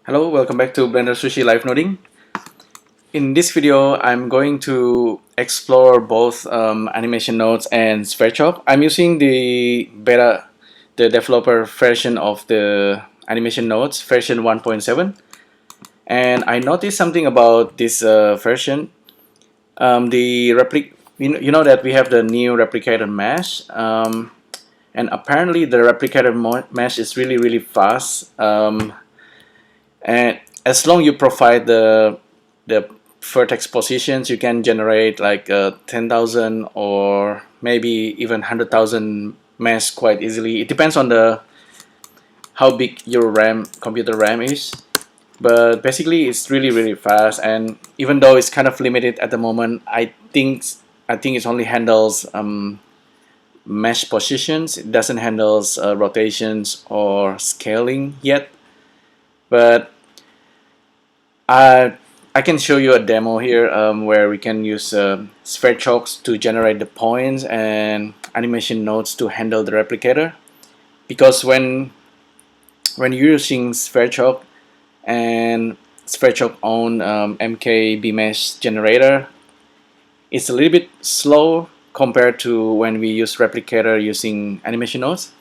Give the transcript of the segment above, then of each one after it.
Hello, welcome back to BlenderSushi Live Noding. In this video, I'm going to explore both animation nodes and Sverchok. I'm using the developer version of the animation nodes, version 1.7. And I noticed something about this version. You know that we have the new replicator mesh, and apparently the replicator mesh is really fast. And as long you provide the vertex positions, you can generate like 10,000 or maybe even 100,000 mesh quite easily. It depends on the how big your computer RAM is, but basically it's really fast. And even though it's kind of limited at the moment, I think it only handles mesh positions. It doesn't handle rotations or scaling yet, but I can show you a demo here where we can use Sverchok to generate the points and animation nodes to handle the replicator. Because when you're using Sverchok and Sverchok own MKBmesh generator, it's a little bit slow compared to when we use replicator using animation nodes.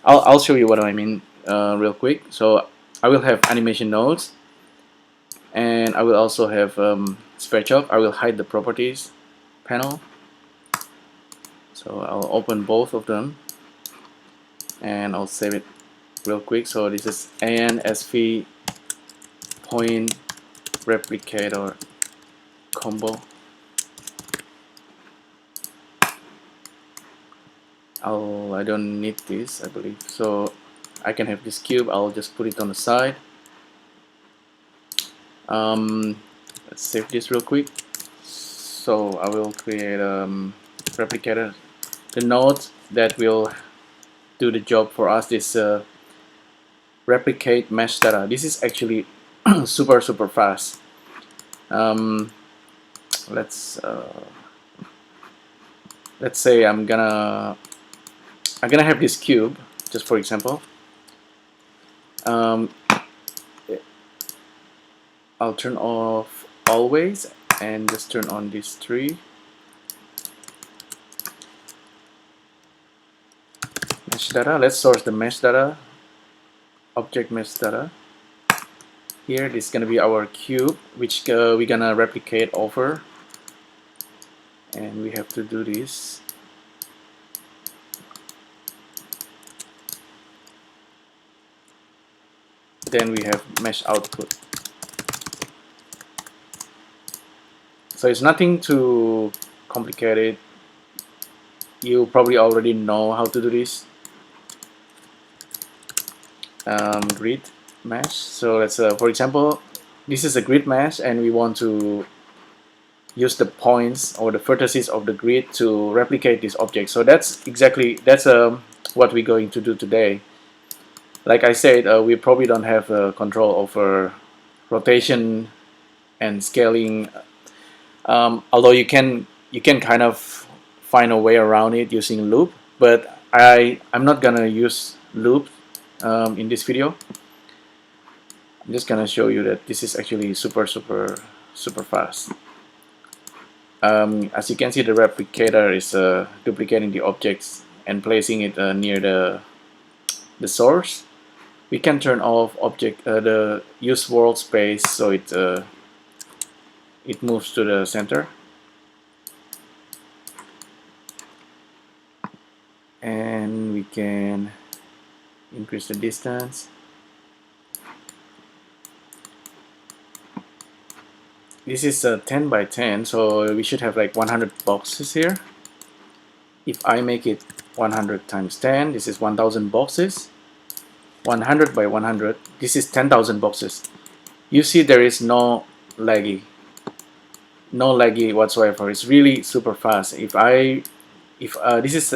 I'll show you what I mean real quick. So I will have animation nodes, and I will also have Sverchok. I will hide the properties panel, so I'll open both of them and I'll save it real quick. So this is ANSV point replicator combo. I don't need this, I believe, so I can have this cube. I'll just put it on the side. Let's save this real quick. So I will create a replicator. The node that will do the job for us is replicate mesh data. This is actually super fast. Let's say I'm gonna have this cube, just for example. I'll turn off always and just turn on these three. Mesh data. Let's source the mesh data. Object mesh data. Here, this is gonna be our cube, which we're gonna replicate over, and we have to do this. Then we have mesh output. So it's nothing too complicated. You probably already know how to do this. Grid mesh. So let's for example, this is a grid mesh, and we want to use the points or the vertices of the grid to replicate this object. So that's what we're going to do today. Like I said, we probably don't have control over rotation and scaling, although you can kind of find a way around it using loop, but I'm not gonna use loop in this video. I'm just gonna show you that this is actually super fast. As you can see, the replicator is duplicating the objects and placing it near the source. We can turn off the use world space, so it moves to the center, and we can increase the distance. This is 10 by 10, so we should have like 100 boxes here. If I make it 100 times 10, this is 1000 boxes. 100 by 100, this is 10,000 boxes. You see there is no laggy whatsoever. It's really super fast. This is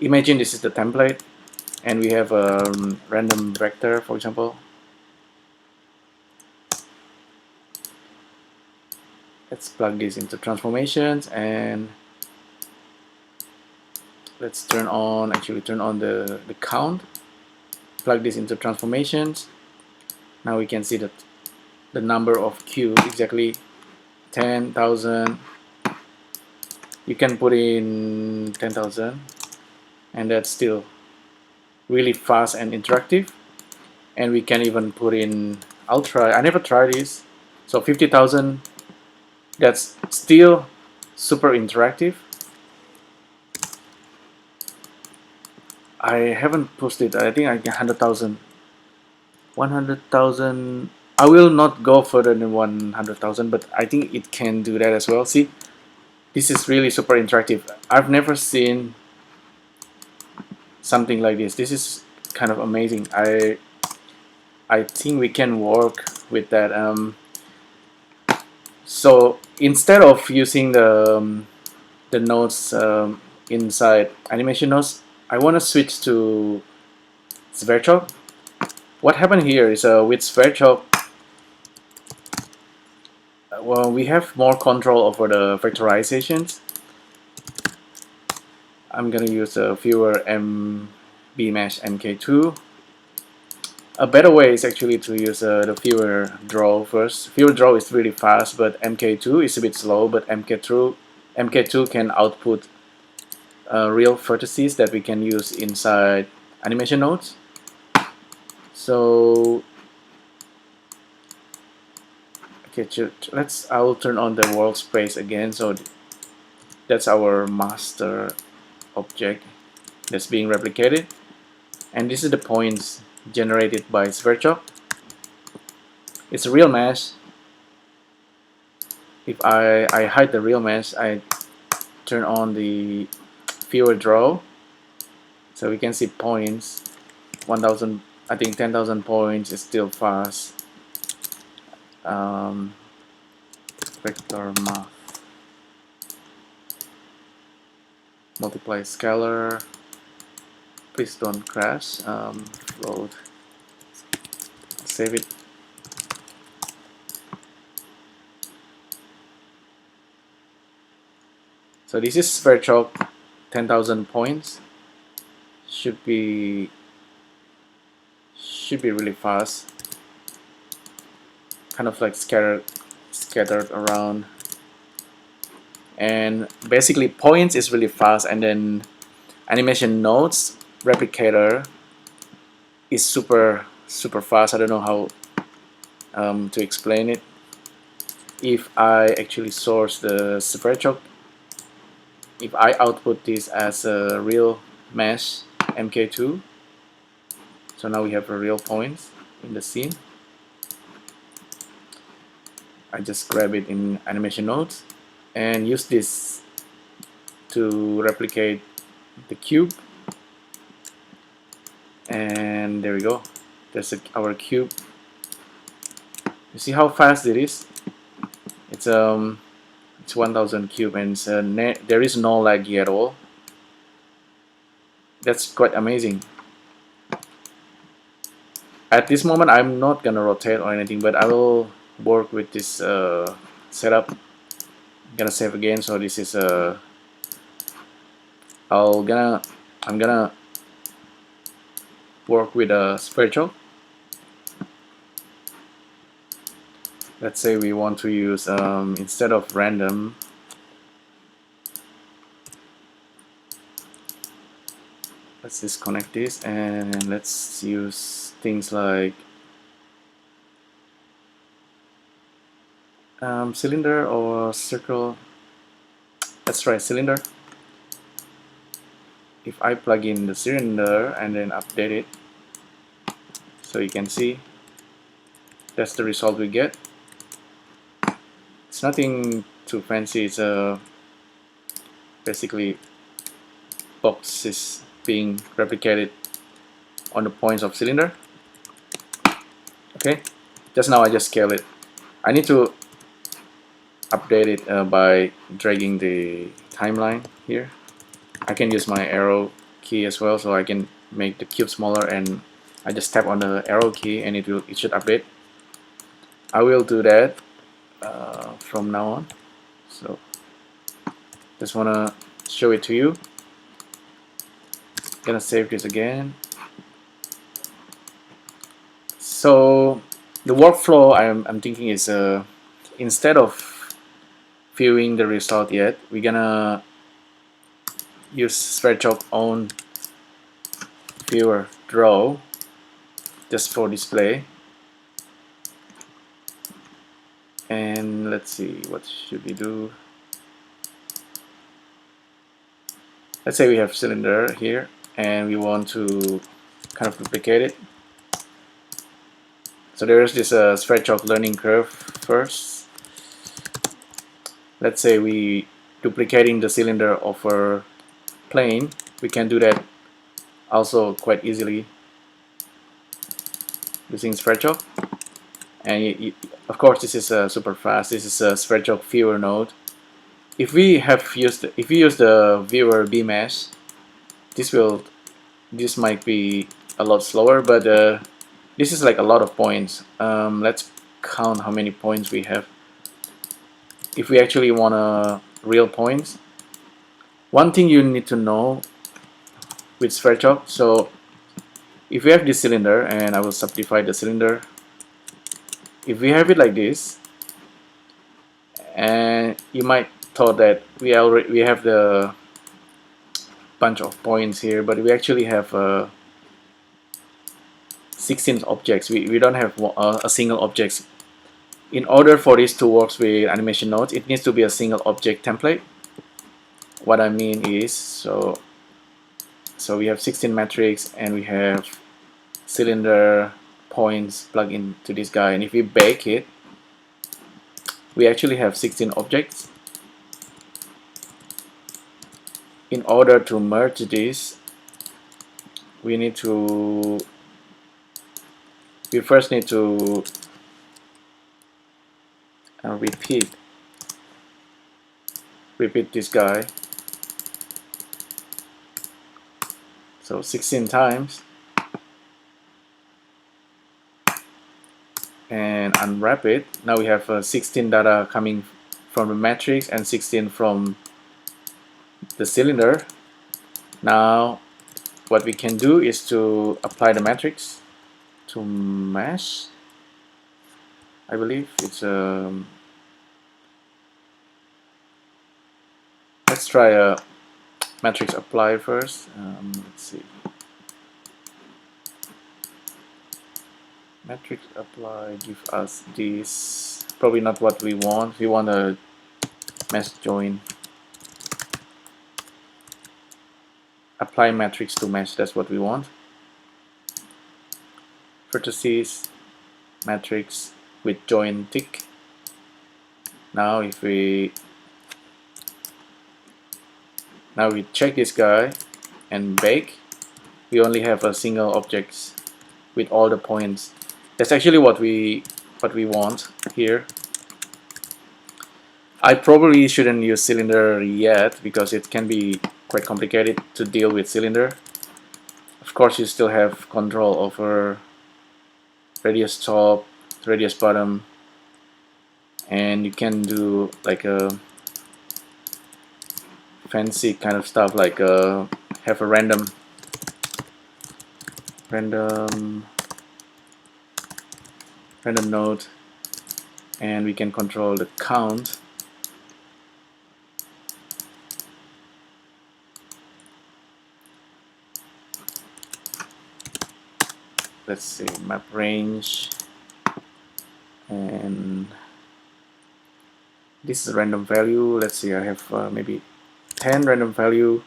imagine this is the template, and we have a random vector, for example. Let's plug this into transformations, and let's turn on the count. Plug this into transformations. Now we can see that the number of cubes exactly 10,000. You can put in 10,000 and that's still really fast and interactive. And we can even put in, I'll try, I never tried this, so 50,000, that's still super interactive. I haven't posted, I think I get 100,000. 100,000, I will not go further than 100,000, but I think it can do that as well. See, this is really super interactive. I've never seen something like this. This is kind of amazing. I think we can work with that. So instead of using the nodes inside animation nodes, I want to switch to Sverchok. What happened here is with Sverchok, well, we have more control over the vectorizations. I'm gonna use a fewer MBMesh MK2. A better way is actually to use the fewer draw first. Fewer draw is really fast, but MK2 is a bit slow. But MK2 can output real vertices that we can use inside animation nodes. So okay, I will turn on the world space again. So that's our master object that's being replicated, and this is the points generated by Sverchok. It's a real mesh. If I hide the real mesh, I turn on the fewer draw, so we can see points. 1,000, I think 10,000 points is still fast. Vector math, multiply scalar. Please don't crash. Load. Save it. So this is Sverchok, 10,000 points. Should be really fast. Kind of like scattered around. And basically points is really fast, and then animation nodes, replicator is super fast. I don't know how to explain it. If I actually source the Sverchok, if I output this as a real mesh MK2, so now we have a real points in the scene. I just grab it in animation nodes and use this to replicate the cube, and there we go. There's our cube. You see how fast it is? It's 1,000 cube, and there is no lag at all. That's quite amazing. At this moment, I'm not gonna rotate or anything, but I will work with this setup. I'm gonna save again. So this is I'm gonna work with a Sverchok. Let's say we want to use instead of random, let's disconnect this and let's use things like cylinder or circle. Let's try cylinder. If I plug in the cylinder and then update it, so you can see that's the result we get. It's nothing too fancy. It's basically boxes being replicated on the points of cylinder. Okay, just now I just scale it. I need to update it by dragging the timeline here. I can use my arrow key as well, so I can make the cube smaller, and I just tap on the arrow key and it should update. I will do that from now on. So just wanna show it to you. Gonna save this again. So The workflow I'm thinking is instead of viewing the result yet, we're gonna use Sverchok own viewer draw just for display. And let's see, what should we do? Let's say we have cylinder here and we want to kind of duplicate it. So there's this Sverchok learning curve first. Let's say we duplicating the cylinder of our plane. We can do that also quite easily using Sverchok. And of course, this is super fast. This is a Sverchok viewer node. If we use the viewer bmesh, this might be a lot slower, but this is like a lot of points. Let's count how many points we have. If we actually want real points, one thing you need to know with Sverchok, so if we have this cylinder, and I will simplify the cylinder. If we have it like this, and you might thought that we have the bunch of points here, but we actually have 16 objects. We don't have a single object. In order for this to work with animation nodes, it needs to be a single object template. What I mean is, so we have 16 metrics and we have cylinder points plugged into this guy, and if we bake it, we actually have 16 objects. In order to merge this, we first need to repeat this guy, so 16 times, and unwrap it. Now we have 16 data coming from the matrix and 16 from the cylinder. Now what we can do is to apply the matrix to mesh. I believe it's let's try a matrix apply first. Let's see. Matrix apply give us this. Probably not what we want. We want a mesh join. Apply matrix to mesh. That's what we want. Vertices matrix with join tick. Now if we check this guy and bake, we only have a single object with all the points. That's actually what we want here. I probably shouldn't use cylinder yet because it can be quite complicated to deal with cylinder. Of course, you still have control over radius top, radius bottom, and you can do like a fancy kind of stuff, like have a random node, and we can control the count. Let's see, map range, and this is a random value. Let's see, I have maybe 10 random value,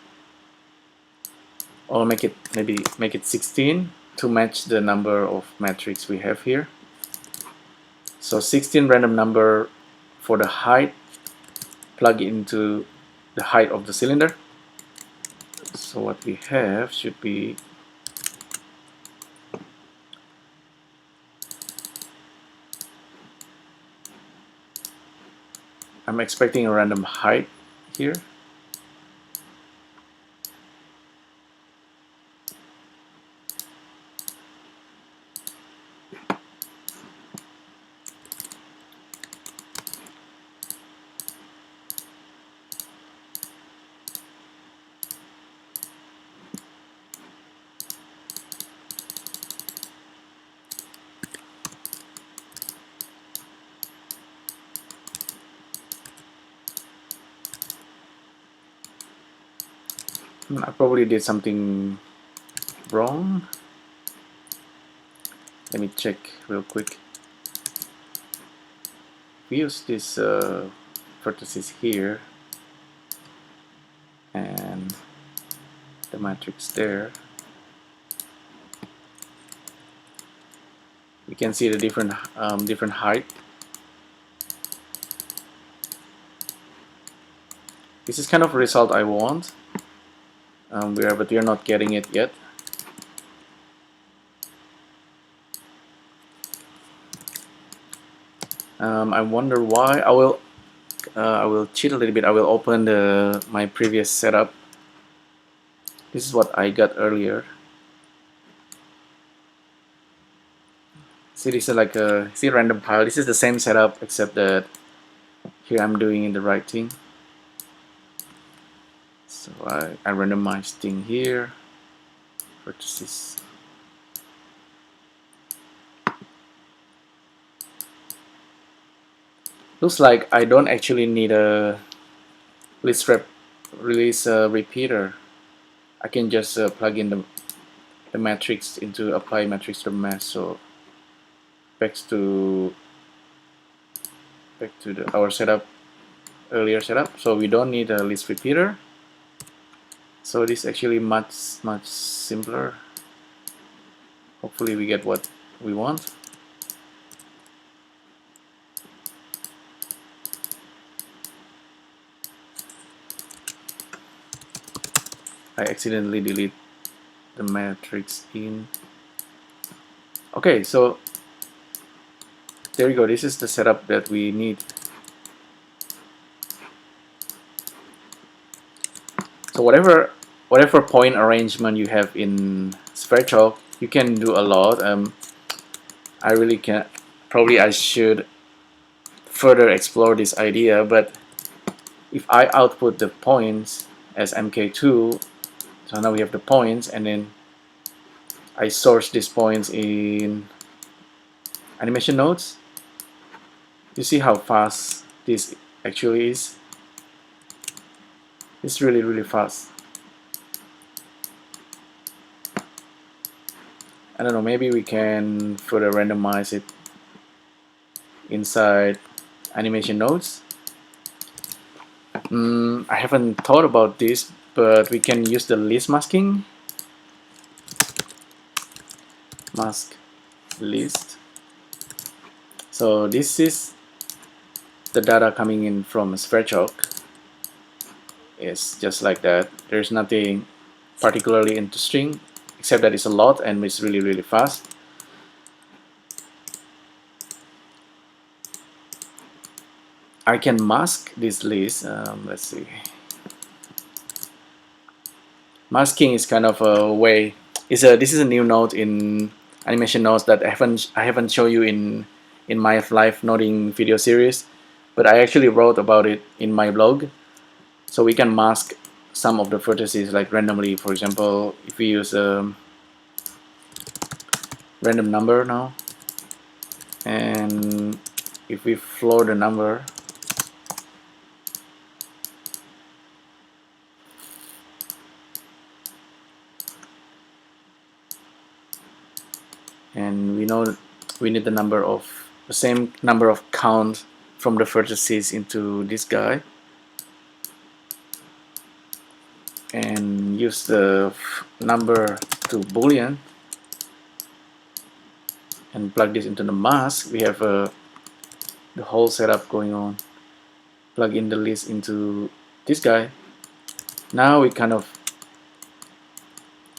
or make it 16 to match the number of matrix we have here. So 16 random number for the height, plug into the height of the cylinder. So what we have should be I'm expecting a random height here. I probably did something wrong. Let me check real quick. We use this vertices here and the matrix there. We can see the different height. This is kind of a result I want. But we are not getting it yet. I wonder why. I will cheat a little bit. I will open my previous setup. This is what I got earlier. See, this is like a random pile. This is the same setup except that here I'm doing the right thing. So I randomized thing here. Vertices. Looks like I don't actually need a release repeater. I can just plug in the matrix into apply matrix to mesh. So back to our earlier setup. So we don't need a list repeater. So this is actually much simpler. Hopefully we get what we want. I accidentally delete the matrix in. Okay, so there you go. This is the setup that we need. So whatever point arrangement you have in Sverchok, you can do a lot. I really can. Probably I should further explore this idea, but if I output the points as MK2, so now we have the points, and then I source these points in animation nodes. You see how fast this actually is? It's really fast. I don't know, maybe we can further randomize it inside animation nodes. I haven't thought about this, but we can use the list masking. Mask list. So this is the data coming in from Sverchok. It's just like that. There's nothing particularly interesting except that it's a lot and it's really fast. I can mask this list. Let's see. Masking is kind of a way. This is a new node in animation nodes that I haven't shown you in my live noding video series, but I actually wrote about it in my blog. So we can mask some of the vertices like randomly. For example, if we use a random number now, and if we floor the number, and we know we need the same number of count from the vertices into this guy, and use the number to boolean and plug this into the mask. We have the whole setup going on. Plug in the list into this guy. Now we kind of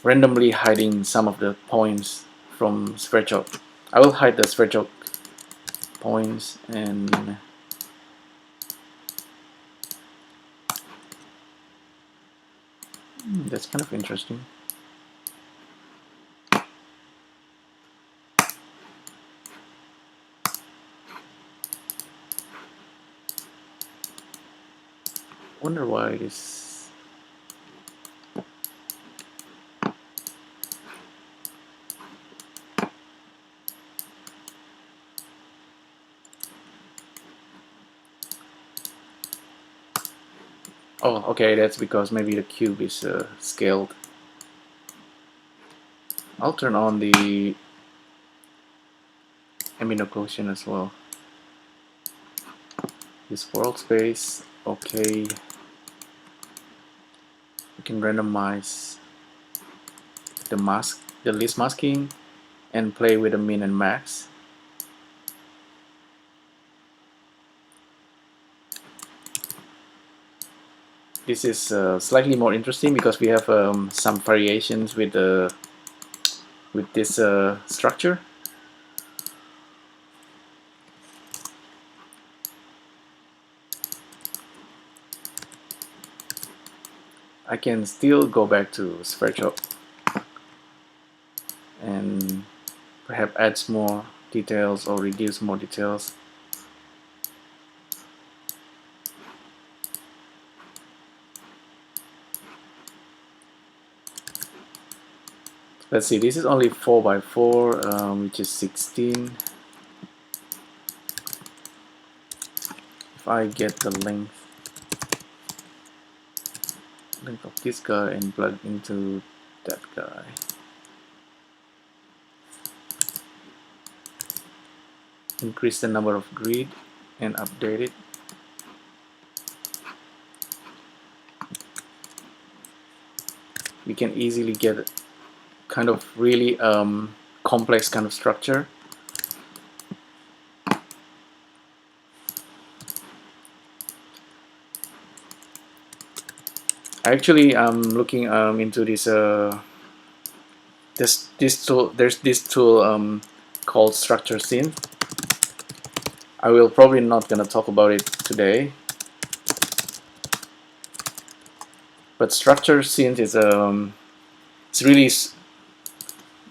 randomly hiding some of the points from Sverchok. I will hide the Sverchok points, and that's kind of interesting. Wonder why this. Oh, okay, that's because maybe the cube is scaled. I'll turn on the amino quotient as well. This world space, okay. We can randomize the list masking, and play with the min and max. This is slightly more interesting because we have some variations with this structure. I can still go back to Sverchok and perhaps add more details or reduce more details. Let's see, this is only 4 by 4, which is 16. If I get the length of this guy and plug into that guy, increase the number of grid and update it. We can easily get kind of really complex kind of structure. Actually, I'm looking into this tool. There's this tool called Structure Synth. I will probably not gonna talk about it today, but Structure Synth is it's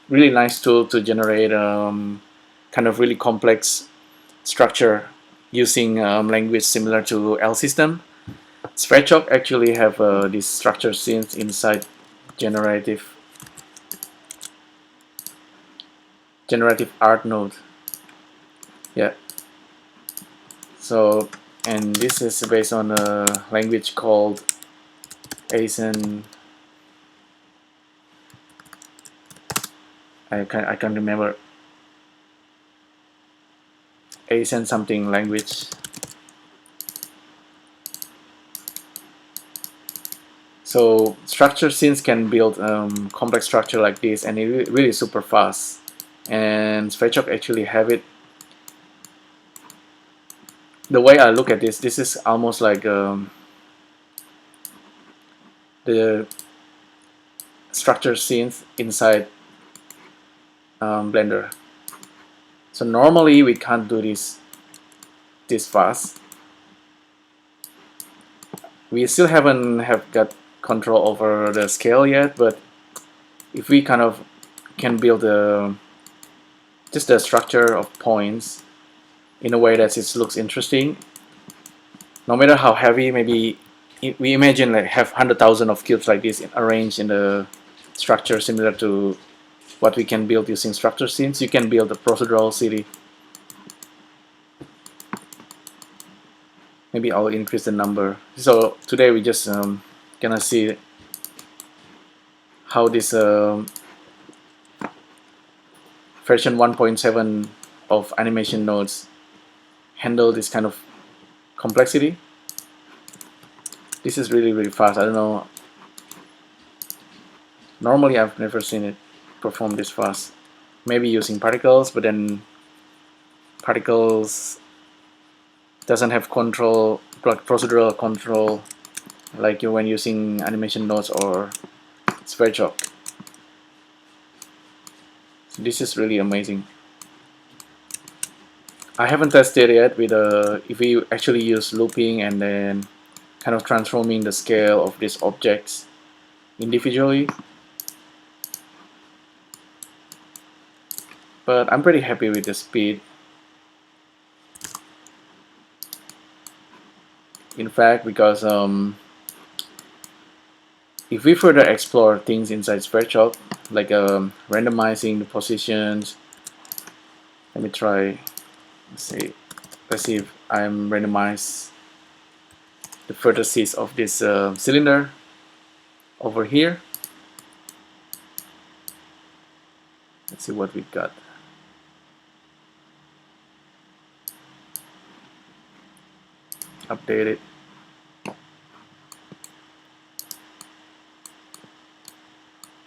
really nice tool to generate kind of really complex structure using language similar to L system. Sverchok actually have this structure synth inside generative art node. Yeah. So, and this is based on a language called ASN. I can't remember. ASN something language. So structure synth can build complex structure like this, and it really super fast. And Sverchok actually have it. The way I look at this is almost like the structure synth inside Blender. So normally we can't do this fast. We still haven't got control over the scale yet, but if we kind of can build just the structure of points in a way that it looks interesting, no matter how heavy, maybe we imagine like have 100,000 of cubes like this arranged in the structure similar to what we can build using structure synth. You can build a procedural city. Maybe I'll increase the number. So today we just gonna see how this version 1.7 of animation nodes handle this kind of complexity. This is really fast. I don't know. Normally I've never seen it perform this fast. Maybe using particles, but then particles doesn't have control, procedural control, like when using animation nodes or Sverchok. So this is really amazing. I haven't tested yet with if we actually use looping and then kind of transforming the scale of these objects individually. But I'm pretty happy with the speed. In fact, because if we further explore things inside Sverchok, like randomizing the positions, let me try. Let's see if I'm randomized the vertices of this cylinder over here. Let's see what we got. Update it.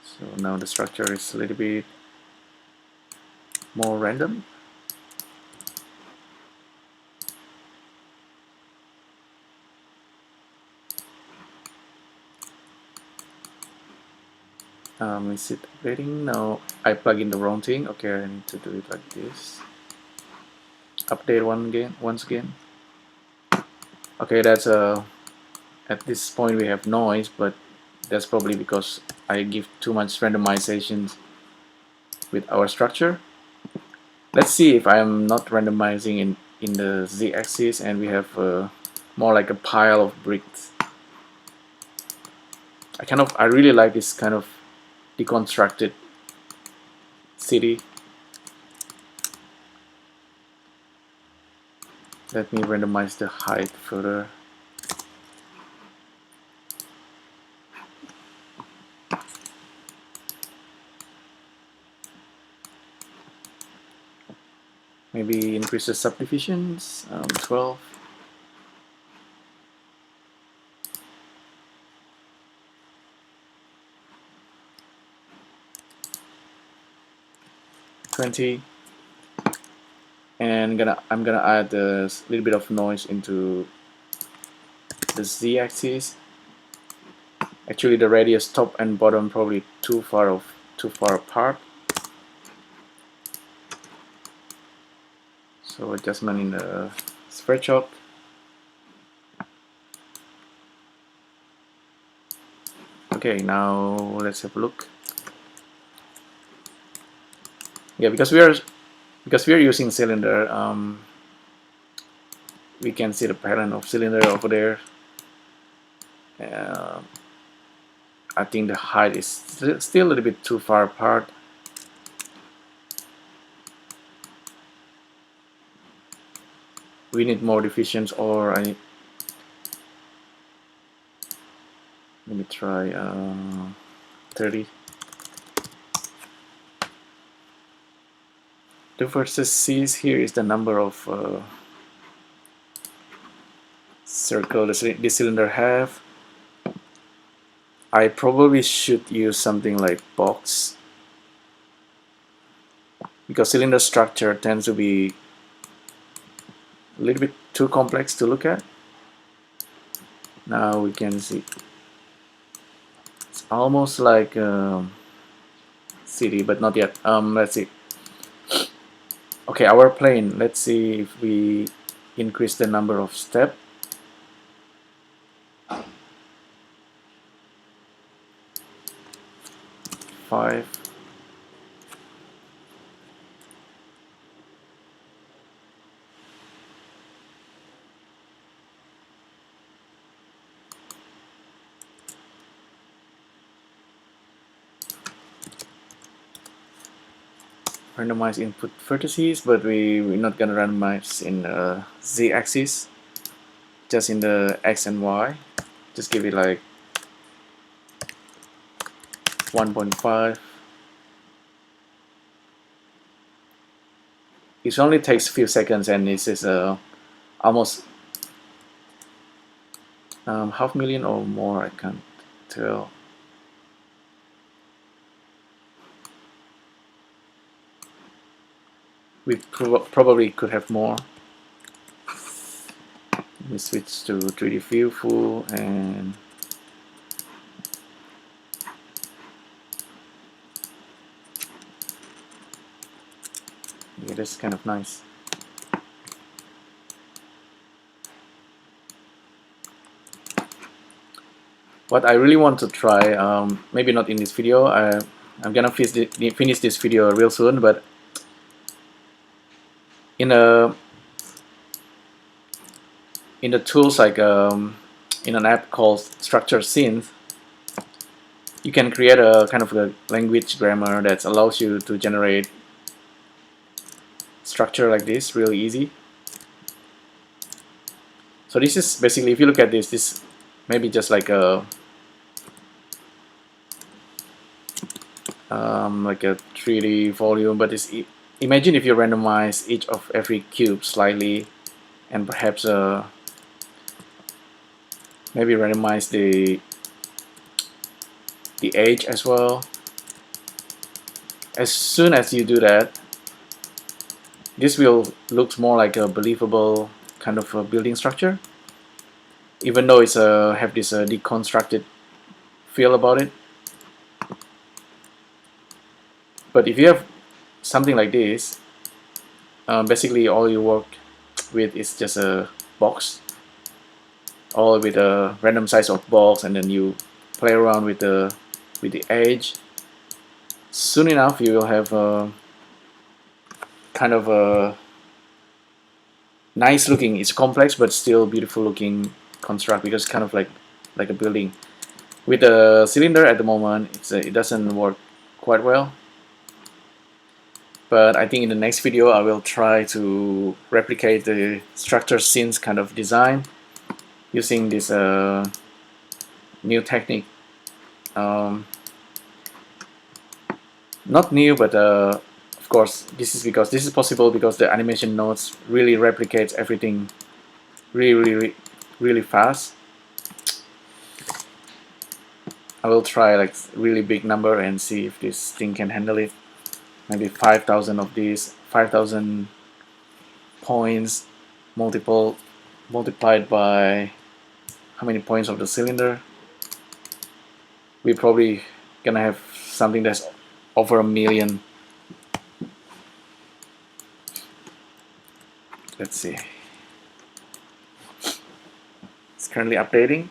So now the structure is a little bit more random. Is it updating? No, I plug in the wrong thing. Okay, I need to do it like this. Update once again. Okay, that's at this point we have noise, but that's probably because I give too much randomization with our structure. Let's see if I'm not randomizing in the z-axis and we have more like a pile of bricks. I really like this kind of deconstructed city. Let me randomize the height further. Maybe increase the subdivisions, 12. And I'm gonna add a little bit of noise into the z-axis. Actually, the radius top and bottom probably too far apart. So adjustment in the Sverchok. Okay, now let's have a look. Yeah, because we are using cylinder, we can see the pattern of cylinder over there. I think the height is still a little bit too far apart. We need more divisions, or let me try 30. The vertices here is the number of circle the cylinder have. I probably should use something like box, because cylinder structure tends to be a little bit too complex to look at. Now we can see it's almost like a city, but not yet. Let's see. Okay, our plane. Let's see if we increase the number of steps. 5. Randomize input vertices, but we're not gonna randomize in z-axis, just in the x and y. Just give it like 1.5. It only takes a few seconds, and this is almost half million or more. I can't tell. We probably could have more. Let me switch to 3D view full, and yeah, that's kind of nice. What I really want to try, maybe not in this video, I'm gonna finish this video real soon, but in the tools, like in an app called Structure Synth, you can create a kind of a language grammar that allows you to generate structure like this really easy. So this is basically, if you look at this maybe just like a 3D volume, but imagine if you randomize each of every cube slightly, and perhaps maybe randomize the age as well. As soon as you do that, this will look more like a believable kind of a building structure, even though it's have this deconstructed feel about it. But if you have something like this, basically all you work with is just a box, all with a random size of box, and then you play around with the edge. Soon enough you will have a kind of a nice looking, it's complex but still beautiful looking construct, because it's kind of like a building. With the cylinder at the moment, it doesn't work quite well, but I think in the next video I will try to replicate the structure scenes kind of design using this new technique. Not new, but of course this is possible because the animation nodes really replicates everything really fast. I will try like really big number and see if this thing can handle it. Maybe 5,000 of these, 5,000 points multiplied by how many points of the cylinder. We're probably gonna have something that's over 1 million. Let's see. It's currently updating.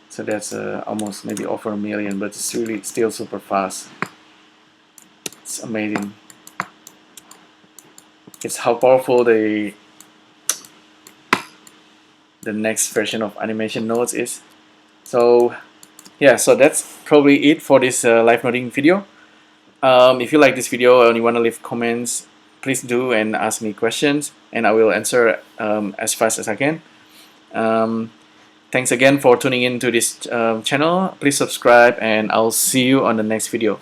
So that's almost maybe over 1 million, but it's really still super fast. It's amazing. It's how powerful the next version of animation nodes is. So yeah, so that's probably it for this live noding video. If you like this video and you want to leave comments, please do and ask me questions, and I will answer as fast as I can. Thanks again for tuning in to this channel. Please subscribe, and I'll see you on the next video.